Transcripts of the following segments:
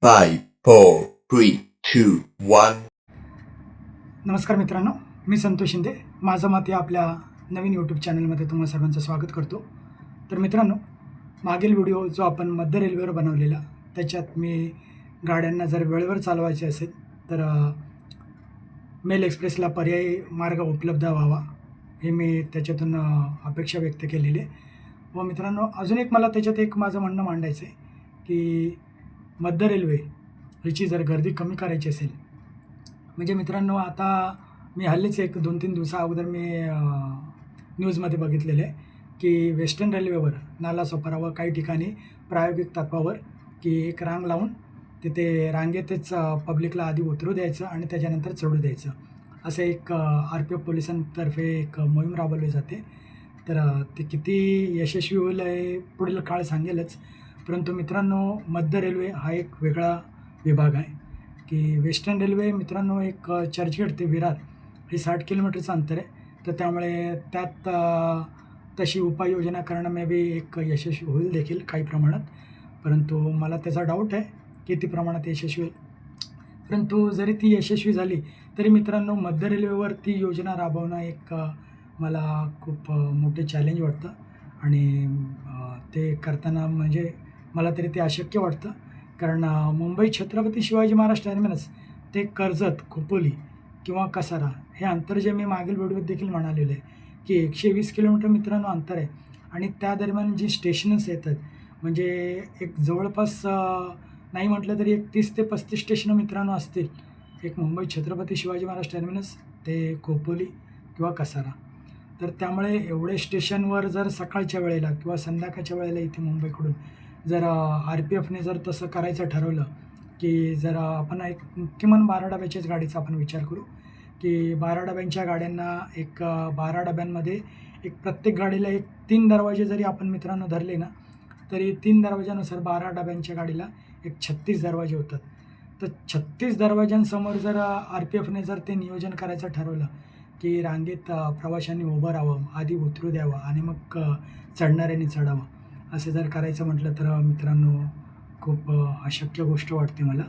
5, 4, 3, 2, 1. नमस्कार मित्रांनो, मी संतोष शिंदे. माझं मत या आपल्या नवीन यूट्यूब चॅनलमध्ये तुम्हा सर्वांचं स्वागत करतो. तर मित्रांनो, मागील व्हिडिओ जो आपण मध्य रेल्वेवर बनवलेला, त्याच्यात मी गाड्यांना जर वेळेवर चालवायचे असेल तर मेल एक्सप्रेसला पर्यायी मार्ग उपलब्ध व्हावा, हे मी त्याच्यातून अपेक्षा व्यक्त केलेली आहे. व मित्रांनो, अजून एक मला त्याच्यात एक माझं म्हणणं मांडायचं आहे की मध्य रेल्वे ह्याची जर गर्दी कमी करायची असेल, म्हणजे मित्रांनो, आता मी हल्लीच एक 2-3 दिवसा अगोदर मी न्यूजमध्ये बघितलेलं आहे की वेस्टर्न रेल्वेवर नालासोपारा व काही ठिकाणी प्रायोगिक तत्त्वावर की एक रांग लावून तिथे रांगेतच पब्लिकला आधी उतरू द्यायचं आणि त्याच्यानंतर चढू द्यायचं, असं एक RPF पोलिसांतर्फे एक मोहीम राबवली जाते. तर ते किती यशस्वी होईल हे पुढील काळ सांगेलच. परंतु मित्रांनो, मध्य रेल्वे हा एक वेगळा विभाग आहे की वेस्टर्न रेल्वे मित्रांनो, एक चर्चगेट ते विरार हे 60 किलोमीटरचं अंतर आहे. तर त्यामुळे त्यात तशी उपाययोजना करणं मे बी एक यशस्वी होईल देखील काही प्रमाणात, परंतु मला त्याचा डाऊट आहे किती प्रमाणात यशस्वी होईल. परंतु जरी ती यशस्वी झाली तरी मित्रांनो, मध्य रेल्वेवर ती योजना राबवणं एक मला खूप मोठे चॅलेंज वाटतं आणि ते करताना म्हणजे मला तरी ते अशक्य वाटतं. कारण मुंबई छत्रपती शिवाजी महाराज टर्मिनस ते कर्जत, खोपोली किंवा कसारा हे अंतर जे मी मागील व्हिडिओत देखील म्हणालेलं आहे की 120 किलोमीटर मित्रांनो अंतर आहे. आणि त्या दरम्यान जी स्टेशन्स येतात, म्हणजे एक जवळपास नाही म्हटलं तरी एक 30 ते 35 स्टेशनं मित्रांनो असतील, एक मुंबई छत्रपती शिवाजी महाराज टर्मिनस ते खोपोली किंवा कसारा. तर त्यामुळे एवढे स्टेशनवर जर सकाळच्या वेळेला किंवा संध्याकाळच्या वेळेला इथे मुंबईकडून जर RPFने जर तसं करायचं ठरवलं की जर आपण एक किमान 12 डब्याच्याच गाडीचा आपण विचार करू की 12 डब्यांच्या गाड्यांना एक 12 डब्यांमध्ये एक प्रत्येक गाडीला एक 3 दरवाजे जरी आपण मित्रांनो धरले ना, तरी 3 दरवाजानुसार 12 डब्यांच्या गाडीला एक 36 दरवाजे होतात. तर 36 दरवाजांसमोर जर RPFने जर ते नियोजन करायचं ठरवलं की रांगेत प्रवाशांनी उभं राहावं, आधी उतरू द्यावं आणि मग चढणाऱ्यांनी चढावं, असं जर करायचं म्हटलं तर मित्रांनो, खूप अशक्य गोष्ट वाटते मला.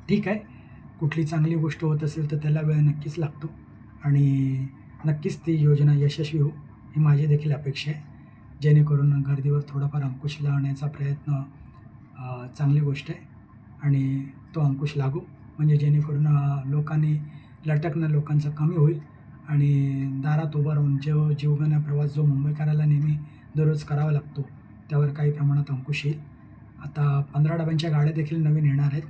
ठीक आहे, कुठली चांगली गोष्ट होत असेल तर त्याला वेळ नक्कीच लागतो आणि नक्कीच ती योजना यशस्वी हो, ही माझी देखील अपेक्षा आहे. जेणेकरून गर्दीवर थोडाफार अंकुश लावण्याचा प्रयत्न चांगली गोष्ट आहे आणि तो अंकुश लागू, म्हणजे जेणेकरून लोकांनी लटकणं लोकांचं कमी होईल आणि दारात उभं राहून जीवघेणा प्रवास जो मुंबईकराला नेहमी दररोज करावा लागतो, त्यावर काही प्रमाणात अंकुश येईल. आता 15 डब्यांच्या गाड्या देखील नवीन येणार आहेत,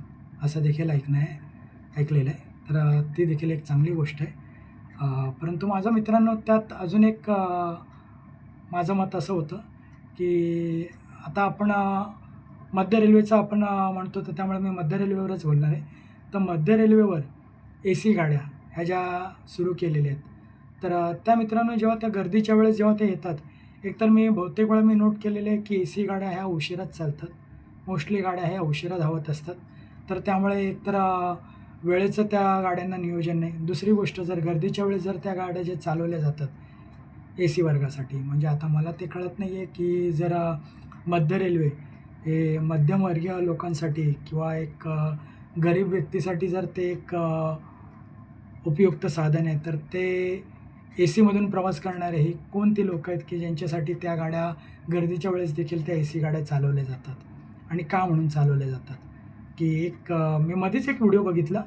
असं देखील ऐकलेलं आहे. तर ती देखील एक चांगली गोष्ट आहे. परंतु माझं मित्रांनो, त्यात अजून एक माझं मत असं होतं की आता आपण मध्य रेल्वेचं आपण म्हणतो, तर त्यामुळे मी मध्य रेल्वेवरच बोलणार आहे. तर मध्य रेल्वेवर AC गाड्या ह्या ज्या सुरू केलेल्या आहेत, तर त्या मित्रांनो, जेव्हा त्या गर्दीच्या वेळेस जेव्हा त्या येतात, एकतर मी बहुतेक वेळा मी नोट केलेलं आहे की AC गाड्या ह्या उशिराच चालतात, मोस्टली गाड्या ह्या उशिरा धावत असतात. तर त्यामुळे एकतर वेळेचं त्या गाड्यांना नियोजन नाही. दुसरी गोष्ट, जर गर्दीच्या वेळेस जर त्या गाड्या ज्या चालवल्या जातात AC वर्गासाठी, म्हणजे आता मला ते कळत नाही आहे की जर मध्य रेल्वे हे मध्यमवर्गीय लोकांसाठी किंवा एक गरीब व्यक्तीसाठी जर ते एक उपयुक्त साधन आहे, तर ते ACमधून प्रवास करणारे हे कोणती लोकं आहेत की ज्यांच्यासाठी त्या गाड्या गर्दीच्या वेळेस देखील त्या AC गाड्या चालवल्या जातात आणि का म्हणून चालवल्या जातात. की एक मी मध्येच एक व्हिडिओ बघितला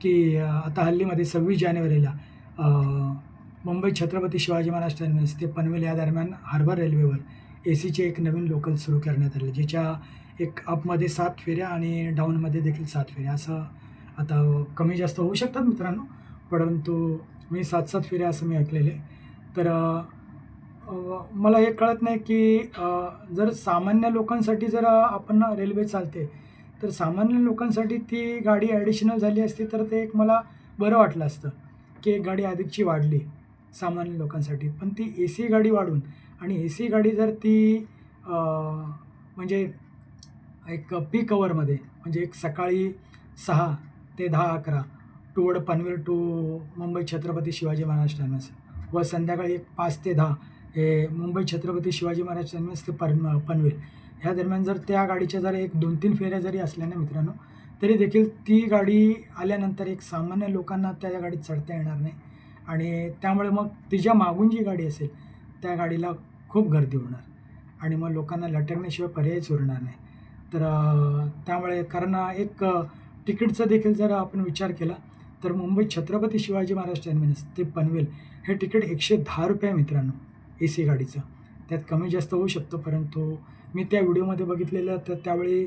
की आता हल्लीमध्ये 26 जानेवारीला मुंबई छत्रपती शिवाजी महाराज टर्मिनस ते पनवेल या दरम्यान हार्बर रेल्वेवर ACचे एक नवीन लोकल सुरू करण्यात आले, ज्याच्या एक अपमध्ये 7 फेऱ्या आणि डाऊनमध्ये देखील 7 फेऱ्या, असं आता कमी जास्त होऊ शकतात मित्रांनो, परंतु मी 7-7 फेऱ्या असं मी ऐकलेलं आहे. तर मला हे कळत नाही की जर सामान्य लोकांसाठी जर आपण रेल्वे चालते, तर सामान्य लोकांसाठी ती गाडी ॲडिशनल झाली असती तर ते एक मला बरं वाटलं असतं की एक गाडी अधिकची वाढली सामान्य लोकांसाठी. पण ती AC गाडी वाढून आणि AC गाडी जर ती म्हणजे एक पीक अवरमध्ये, म्हणजे एक सकाळी 6 ते 10-11 toward Panvel to Mumbai Chhatrapati Shivaji Maharaj terminus, व संध्याकाळी एक 5 ते 10 हे मुंबई छत्रपती शिवाजी महाराज टर्मिनस ते पनवेल, ह्या दरम्यान जर त्या गाडीच्या जर एक 2-3 फेऱ्या जरी असल्या ना मित्रांनो, तरी देखील ती गाडी आल्यानंतर एक सामान्य लोकांना त्या गाडीत चढता येणार नाही आणि त्यामुळे मग तिच्या मागून जी गाडी असेल, त्या गाडीला खूप गर्दी होणार आणि मग लोकांना लटकण्याशिवाय पर्यायच उरणार नाही. तर त्यामुळे कारण तिकीटचा देखील जर आपण विचार केला, तर मुंबईत छत्रपती शिवाजी महाराज टर्मिनस ते पनवेल हे तिकीट ₹110 आहे मित्रांनो, AC गाडीचं. त्यात कमी जास्त होऊ शकतं, परंतु मी त्या व्हिडिओमध्ये बघितलेलं तर त्यावेळी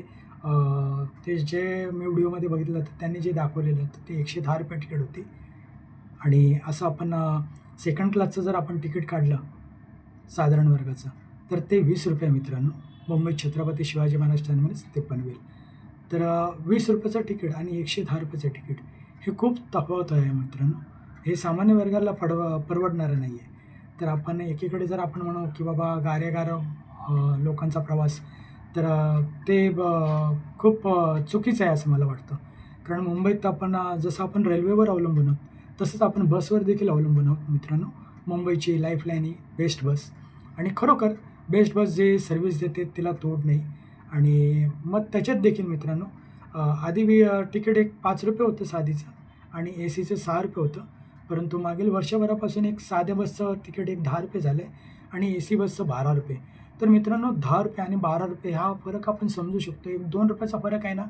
ते जे मी व्हिडिओमध्ये बघितलं तर त्यांनी जे दाखवलेलं तर ते ₹110 तिकीट होती आणि असं आपण सेकंड क्लासचं जर आपण तिकीट काढलं साधारण वर्गाचं, तर ते ₹20 मित्रांनो. मुंबईत छत्रपती शिवाजी महाराज टर्मिनस ते पनवेल. तर ₹20चं तिकीट आणि ₹110चं तिकीट हे खूप तफावत आहे मित्रांनो. हे सामान्य वर्गाला परवडणारं नाही आहे. तर आपण एकीकडे जर आपण म्हणू की बाबा गारेगार लोकांचा प्रवास, तर ते खूप चुकीचं आहे असं मला वाटतं. कारण मुंबईत आपण जसं आपण रेल्वेवर अवलंबून आहोत, तसंच आपण बसवर देखील अवलंबून आहोत मित्रांनो. मुंबईची लाईफलाईन ही बेस्ट बस आणि खरोखर बेस्ट बस जे सर्व्हिस देते तिला तोड नाही. आणि मग त्याच्यात देखील मित्रांनो आधी तिकीट एक ₹5 होतं साधीचं आणि ACचं ₹6 होतं. परंतु मागील वर्षभरापासून एक साध्या बसचं तिकीट एक ₹10 झालं आहे आणि AC बसचं ₹12. तर मित्रांनो ₹10 आणि ₹12 हा फरक आपण समजू शकतो. एक ₹2चा फरक आहे ना.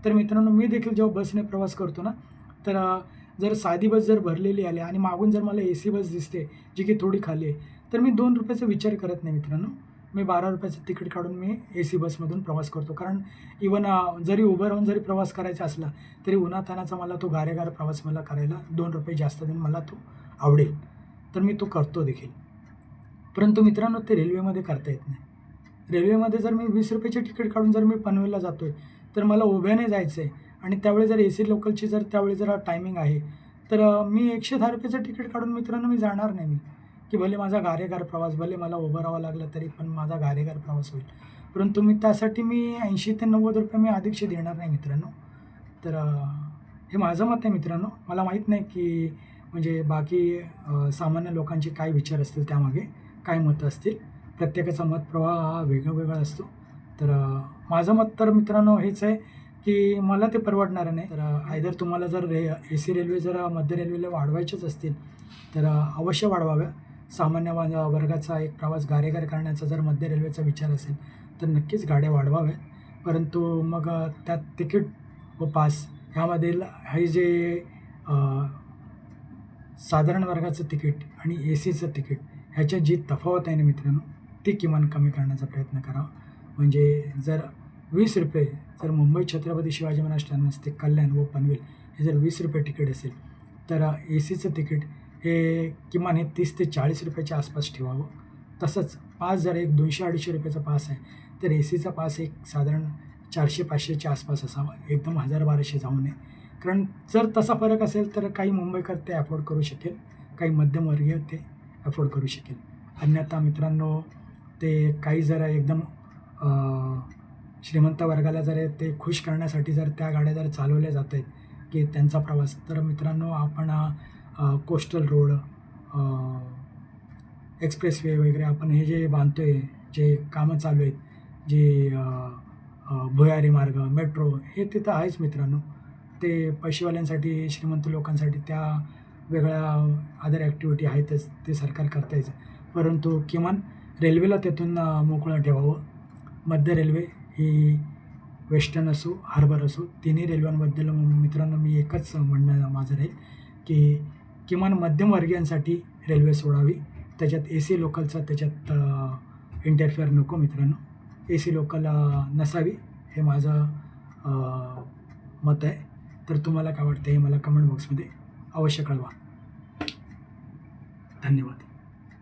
तर मित्रांनो मी देखील जेव्हा बसने प्रवास करतो ना, तर जर साधी बस जर भरलेली आली आणि मागून जर मला AC बस दिसते, जी की थोडी खाली आहे, तर मी ₹2चा विचार करत नाही मित्रांनो. मी ₹12चं तिकीट काढून मी AC बसमधून प्रवास करतो. कारण इवन जरी उभं राहून जरी प्रवास करायचा असला, तरी उन्हातान्हाचा मला तो गारेगार प्रवास मला करायला ₹2 जास्त देऊन मला तो आवडेल. तर मी तो करतो देखील. परंतु मित्रांनो ते रेल्वेमध्ये करता येत नाही. रेल्वेमध्ये जर मी ₹20चे तिकीट काढून जर मी पनवेलला जातो आहे, तर मला उभ्याने जायचं आहे आणि त्यावेळी जर AC लोकलची जर त्यावेळी जर टायमिंग आहे, तर मी ₹110चं तिकीट काढून मित्रांनो मी जाणार नाही की भले माझा गारेगार प्रवास, भले मला उभं राहावं लागलं तरी पण माझा गारेगार प्रवास होईल. परंतु त्यासाठी मी ₹80 ते ₹90 मी अधिकचे देणार नाही मित्रांनो. तर हे माझं मत आहे मित्रांनो. मला माहीत नाही की म्हणजे बाकी सामान्य लोकांचे काय विचार असतील त्यामागे, काय मतं असतील. प्रत्येकाचा मतप्रवाह हा वेगळा असतो. तर माझं मत तर मित्रांनो हेच आहे की मला ते परवडणारं नाही. तर आयदर तुम्हाला जर AC रेल्वे जर मध्य रेल्वेला वाढवायच्याच असतील, तर अवश्य वाढवाव्या. सामान्य वर्गाचा एक प्रवास गारेगार करण्याचा जर मध्य रेल्वेचा विचार असेल, तर नक्कीच गाड्या वाढवाव्यात. परंतु मग त्यात तिकीट व पास ह्यामधील हे जे साधारण वर्गाचं तिकीट आणि ACचं तिकीट ह्याच्यात जी तफावत आहे ना मित्रांनो, ती किमान कमी करण्याचा प्रयत्न करावा. म्हणजे जर ₹20 जर मुंबई छत्रपती शिवाजी महाराज टर्मिनस ते कल्याण व पनवेल हे जर ₹20 तिकीट असेल, तर ACचं तिकीट हे किमान हे ₹30 ते ₹40च्या आसपास ठेवावं. तसंच पास जर एक ₹200-250 पास आहे, तर ACचा पास एक साधारण 400-500च्या आसपास असावा. एकदम 1000-1200 जाऊ नये. कारण जर तसा फरक असेल, तर काही मुंबईकर ते अफोर्ड करू शकेल, काही मध्यमवर्गीय ते अफोर्ड करू शकेल. अन्यथा मित्रांनो ते काही जरा एकदम श्रीमंत वर्गाला जर ते खुश करण्यासाठी जर त्या गाड्या जर चालवल्या जात आहेत की त्यांचा प्रवास, तर मित्रांनो आपण कोस्टल रोड, एक्सप्रेसवे वगैरे आपण हे जे बांधतो आहे, जे कामं चालू आहेत, जे भुयारी मार्ग, मेट्रो हे तिथं आहेच मित्रांनो. ते पैसेवाल्यांसाठी, श्रीमंत लोकांसाठी त्या वेगळ्या अदर ॲक्टिव्हिटी आहेतच, ते सरकार करतायच. परंतु किमान रेल्वेला त्यातून मोकळं ठेवावं. मध्य रेल्वे ही वेस्टर्न असो, हार्बर असो, तिन्ही रेल्वेंबद्दल मित्रांनो मी एकच म्हणणं माझं राहील की किमान मध्यमवर्गीयांसाठी रेल्वे सोडावी. त्याच्यात AC लोकलचा त्याच्यात इंटरफेअर नको मित्रांनो. AC लोकल नसावी हे माझं मत आहे. तर तुम्हाला काय वाटतं हे मला कमेंट बॉक्समध्ये अवश्य कळवा. धन्यवाद.